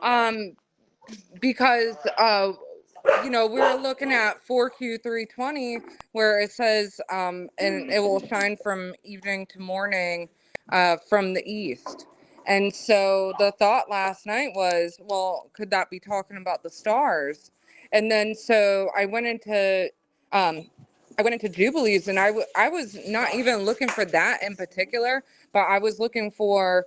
Um, because we're looking at 4Q320 where it says and it will shine from evening to morning from the east. And so the thought last night was, well, could that be talking about the stars? And then so um I went into Jubilees, and I was not even looking for that in particular, but I was looking for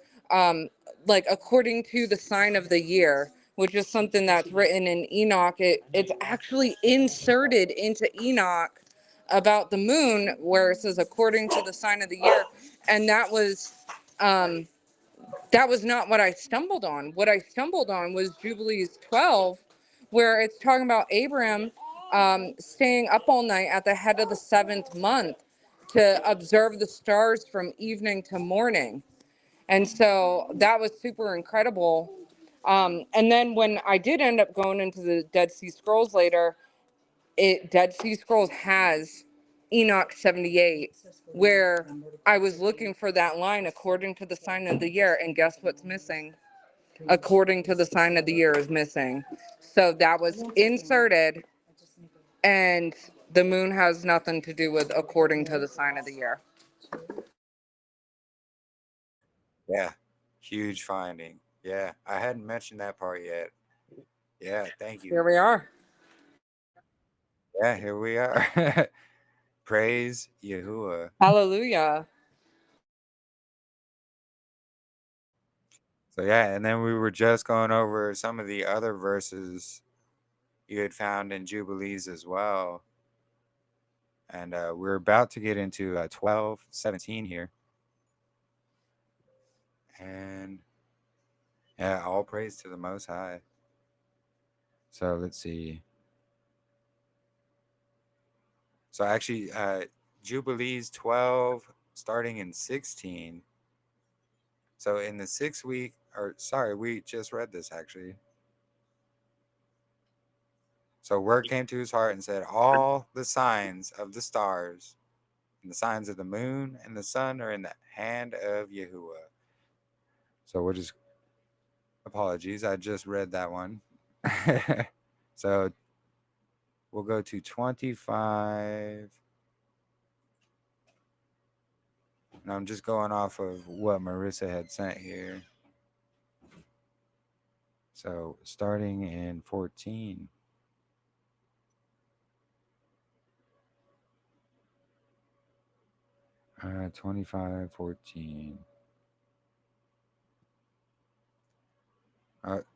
like according to the sign of the year, which is something that's written in Enoch. It's actually inserted into Enoch about the moon, where it says according to the sign of the year. And um, that was not what I stumbled on. What I stumbled on was Jubilees 12, where it's talking about Abraham staying up all night at the head of the seventh month to observe the stars from evening to morning. And so that was super incredible. And then when I did end up going into the Dead Sea Scrolls later, Dead Sea Scrolls has Enoch 78, where I was looking for that line according to the sign of the year, and guess what's missing? According to the sign of the year is missing. So that was inserted, and the moon has nothing to do with according to the sign of the year. Yeah, huge finding. Yeah, I hadn't mentioned that part yet. Yeah, thank you. Here we are. Yeah, here we are. Praise Yahuwah. Hallelujah. So yeah, and then we were just going over some of the other verses you had found in Jubilees as well. And we're about to get into 12:17 here. And yeah, all praise to the Most High. So let's see. So actually, Jubilees 12, starting in 16. So in the 6 week, or sorry, we just read this actually. So word came to his heart and said, all the signs of the stars and the signs of the moon and the sun are in the hand of Yahuwah. So we'll just, apologies, I just read that one. So we'll go to 25. And I'm just going off of what Marissa had sent here. So starting in 14. 25:14.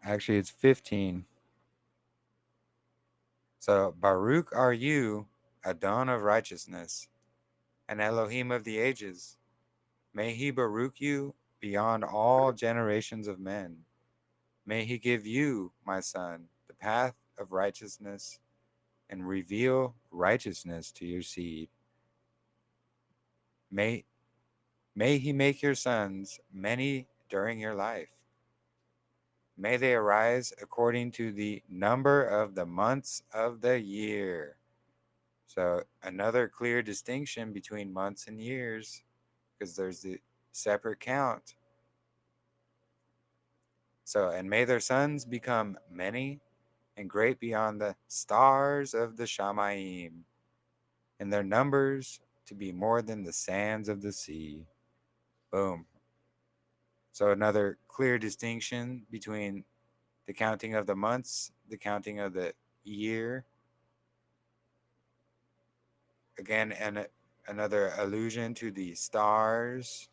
Actually, it's 15. So Baruch are you, Adon of righteousness, and Elohim of the ages. May he Baruch you beyond all generations of men. May he give you, my son, the path of righteousness and reveal righteousness to your seed. May, may he make your sons many during your life. May they arise according to the number of the months of the year. So, another clear distinction between months and years, because there's the separate count. So, and may their sons become many and great beyond the stars of the Shamayim, and their numbers to be more than the sands of the sea. Boom. So, another clear distinction between the counting of the months, the counting of the year. Again, and another allusion to the stars,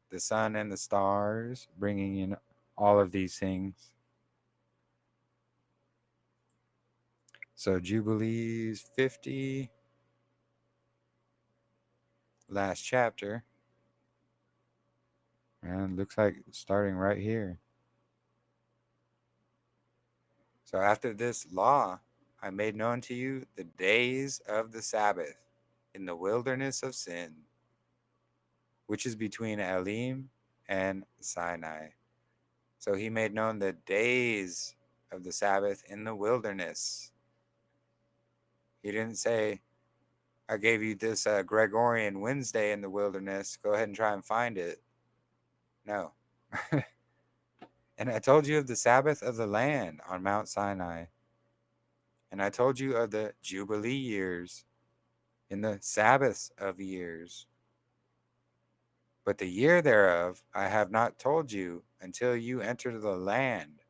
the sun and the stars, bringing in all of these things. So, Jubilees 50, last chapter. And looks like starting right here. So, after this law, I made known to you the days of the Sabbath in the wilderness of Sin, which is between Elim and Sinai. So he made known the days of the Sabbath in the wilderness. He didn't say, I gave you this Gregorian Wednesday in the wilderness. Go ahead and try and find it. No. And I told you of the Sabbath of the land on Mount Sinai. And I told you of the Jubilee years in the Sabbaths of years. But the year thereof I have not told you until you enter the land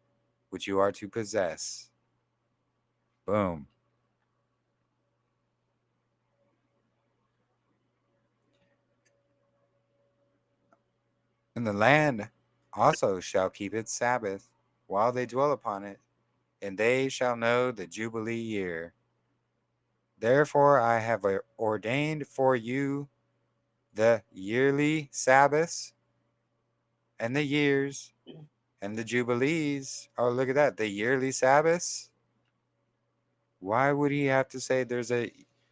which you are to possess. Boom. And the land also shall keep its Sabbath while they dwell upon it, and they shall know the Jubilee year. Therefore I have ordained for you the yearly Sabbaths and the years and the Jubilees. Oh, look at that. The yearly Sabbaths. Why would he have to say there's a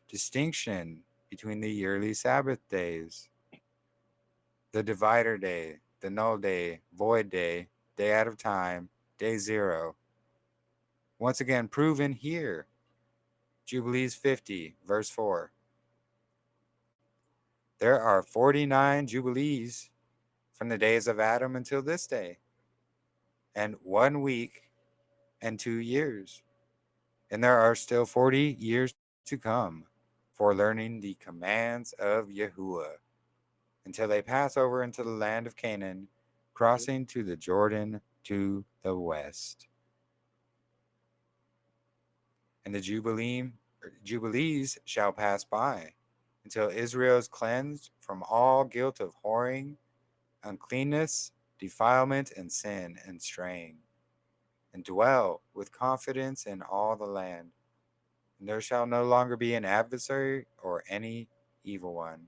distinction between the yearly Sabbath days? The divider day, the null day, void day, day out of time, day zero. Once again, proven here. Jubilees 50, verse 4. There are 49 Jubilees from the days of Adam until this day, and 1 week and 2 years. And there are still 40 years to come for learning the commands of Yahuwah until they pass over into the land of Canaan, crossing to the Jordan to the west. And the Jubilees shall pass by until Israel is cleansed from all guilt of whoring, uncleanness, defilement, and sin, and straying, and dwell with confidence in all the land. And there shall no longer be an adversary or any evil one.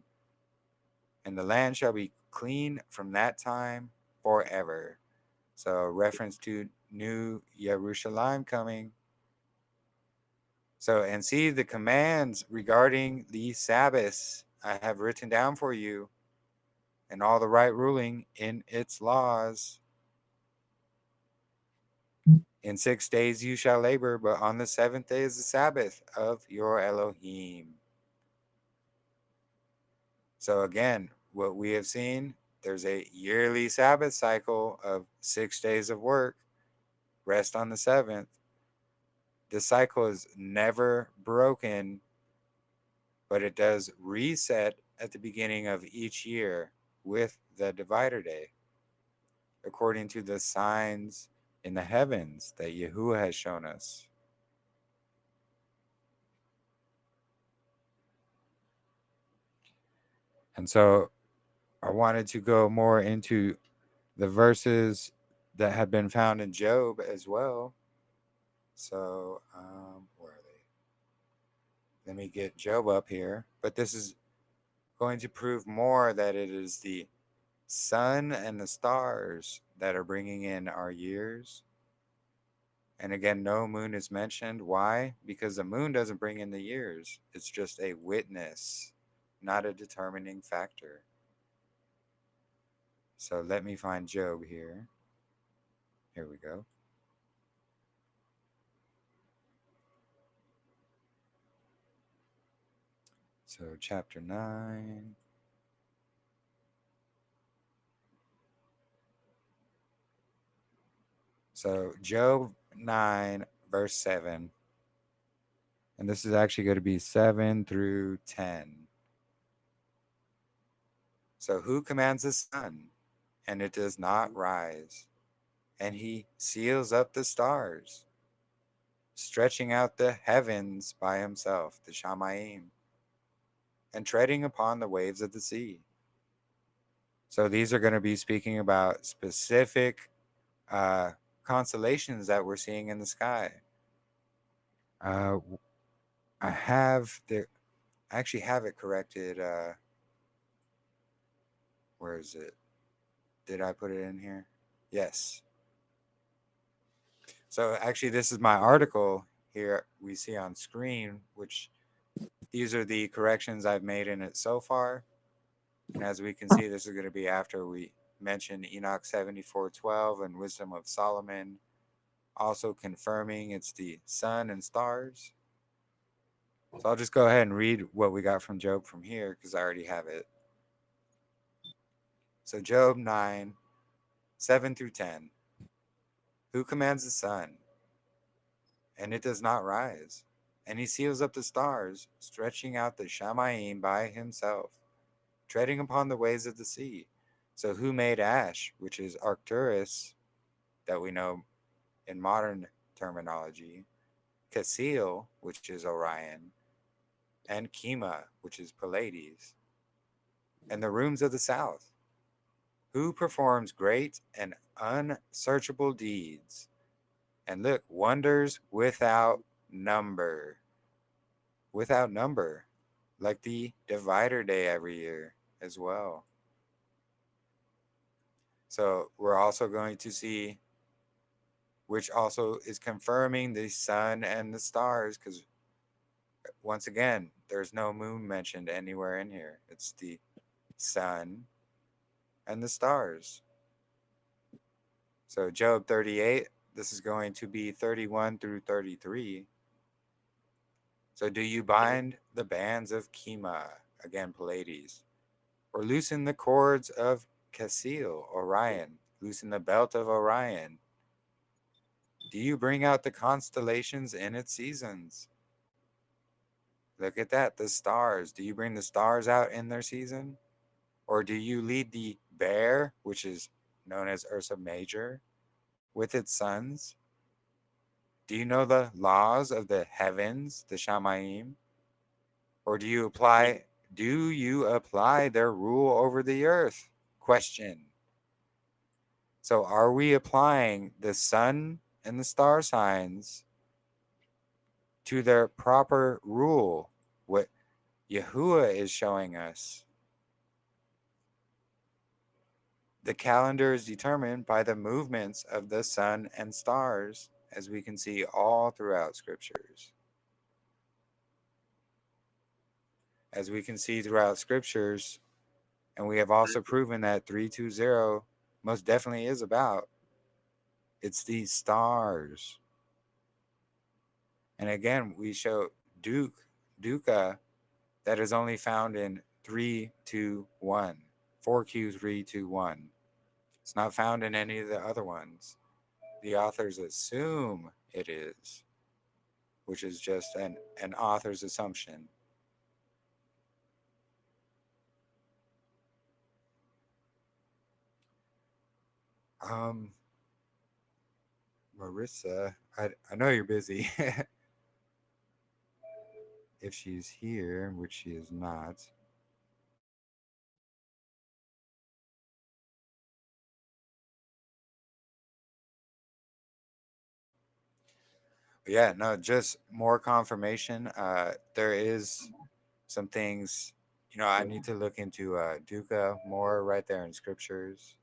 And the land shall be clean from that time forever. So, reference to New Jerusalem coming. So, and see the commands regarding the Sabbaths I have written down for you, and all the right ruling in its laws. In 6 days you shall labor, but on the 7th day is the Sabbath of your Elohim. So again, what we have seen, there's a yearly Sabbath cycle of 6 days of work, rest on the 7th. This cycle is never broken, but it does reset at the beginning of each year with the divider day, according to the signs in the heavens that Yahuwah has shown us. And so I wanted to go more into the verses that have been found in Job as well. So, where are they? Let me get Job up here. But this is going to prove more that it is the sun and the stars that are bringing in our years. And again, no moon is mentioned. Why? Because the moon doesn't bring in the years, it's just a witness, not a determining factor. So let me find Job here. Here we go. So, chapter 9. So, Job 9, verse 7. And this is actually going to be 7 through 10. So, who commands the sun, and it does not rise? And he seals up the stars, stretching out the heavens by himself, the Shamayim, and treading upon the waves of the sea. So, these are going to be speaking about specific constellations that we're seeing in the sky. I actually have it corrected. Where is it? Did I put it in here? Yes. So actually, this is my article here we see on screen, which these are the corrections I've made in it so far. And as we can see, this is going to be after we mention Enoch 74:12 and Wisdom of Solomon, also confirming it's the sun and stars. So I'll just go ahead and read what we got from Job from here because I already have it. So Job 9, 7 through 10. Who commands the sun, and it does not rise? And he seals up the stars, stretching out the Shamayim by himself, treading upon the waves of the sea. So who made Ash, which is Arcturus, that we know in modern terminology, Casil, which is Orion, and Kima, which is Pleiades, and the rooms of the south? Who performs great and unsearchable deeds? And look, wonders without number. Without number, like the divider day every year as well. So we're also going to see, which also is confirming the sun and the stars, because once again, there's no moon mentioned anywhere in here. It's the sun and the stars. So Job 38, this is going to be 31 through 33. So do you bind the bands of Kima, again Pleiades, or loosen the cords of Casil, Orion, loosen the belt of Orion? Do you bring out the constellations in its seasons? Look at that, the stars. Do you bring the stars out in their season? Or do you lead the bear, which is known as Ursa Major, with its sons? Do you know the laws of the heavens, the Shamayim? Or do you apply their rule over the earth? Question. So are we applying the sun and the star signs to their proper rule? What Yahuwah is showing us. The calendar is determined by the movements of the sun and stars, as we can see all throughout scriptures. As we can see throughout scriptures, and we have also proven that 320 most definitely is about, it's these stars. And again, we show Dukkha, that is only found in 321, 4Q321. It's not found in any of the other ones. The authors assume it is, which is just an author's assumption. Um, Marissa, I know you're busy. If she's here, which she is not. But yeah, no, just more confirmation. There is some things, I need to look into Dukkha more right there in scriptures.